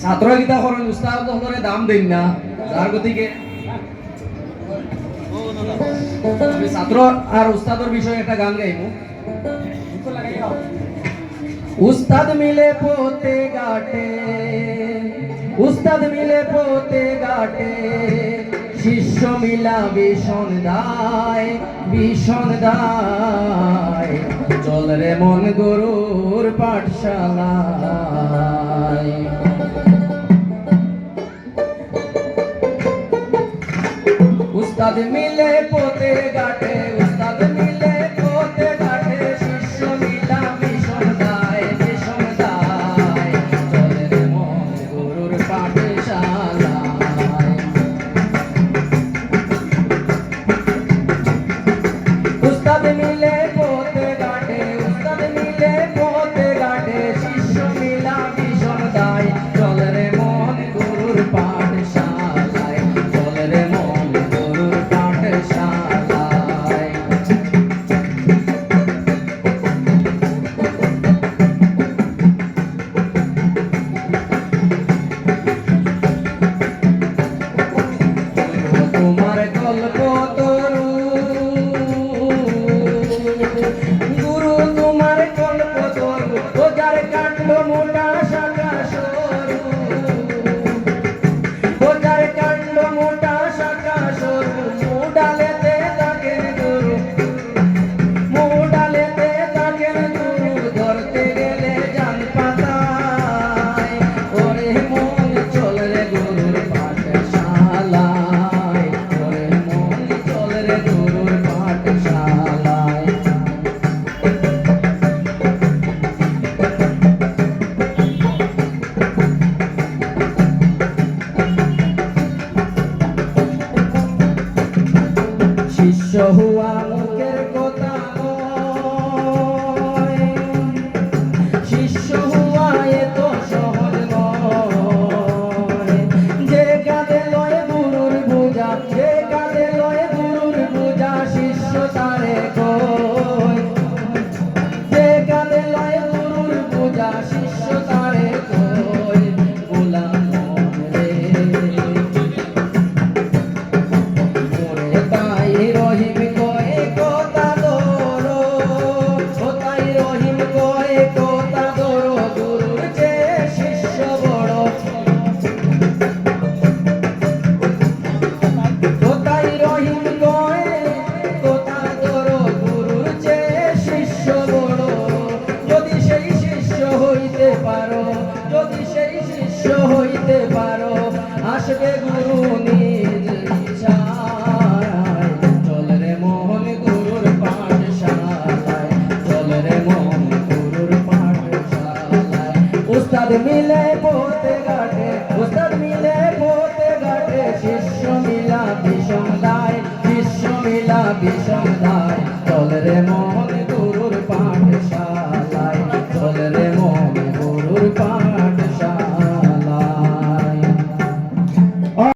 ছাত্র গীতা করেন উস্তাদ হলরে দাম দেন না যার গতিকে আমি ছাত্র আর উস্তাদের বিষয়ে একটা গান গাইবো। উস্তাদ মিলে পোতে গাটে, উস্তাদ মিলে পোতে গাটে, শিষ্য মিলা ভীষণ দায়, ভীষণ দায়। চল রে মন গুরুর পাঠশালায়। উস্তাদ মিলে পোতে গাটে, উস্তাদ মিলে পোতে গাটে, শিষ্য মিলা ভীষণ দায়, ভীষণ দায়। চল রে মন গুরুর পাঠশালায়। উস্তাদ মিলে পোতে গাটে, উস্তাদ মিলে পোতে গাটে, শিষ্য মিলা ভীষণ দায়। চল রে মন গুরুর পাঠশালায়, চল রে মন গুরুর পাঠশালায়। তোমার গল্প তরু, গুরু তোমার গল্প তরু, ও যার কাটলো মোটা শাখা সরু, ও যার কাটলো মোটা শাখা সরু। মুডালেতে থাকেন গুরু, মুডালেতে থাকেন গুরু, ধরতে গেলে জান পাতায়। ওরে মন চল রে গুরুর পাঠশালায়, ওরে মন চল রে গুরুর পাঠশালায়। শিষ্য হুয়া মুখের কথা নয়, শিষ্য হুয়া এত সহজ নয়। যে কাঁধে লয় গুরুর বোঝা, যে কাঁধে লয় গুরুর বোঝা, শিষ্য তারে কয়। যে কাঁধে লয় গুরুর বোঝা, শিষ্য তারে কয়। গোলাম রে মোরে তাই রহিম কয়ে কথা ধরো, ও তাই রহিম কয়ে কথা ধরো, গুরুর চেয়ে শিষ্য বড়। ও তাই রহিম কয়ে কথা ধরো, গুরুর চেয়ে শিষ্য বড়। যদি সেই শিষ্য হইতে পারো, যদি সেই শিষ্য হইতে পারো, আসবে গুরু নিজ ইচ্ছায়। চল রে মোহন গুরুর পাঠশালায়, চল রে মোহন গুরুর পাঠশালায়। উস্তাদ মিলে পোতে গাটে, উস্তাদ মিলে পোতে গাটে, শিষ্য মিলা ভীষণ দায়, শিষ্য মিলা ভীষণ দায়।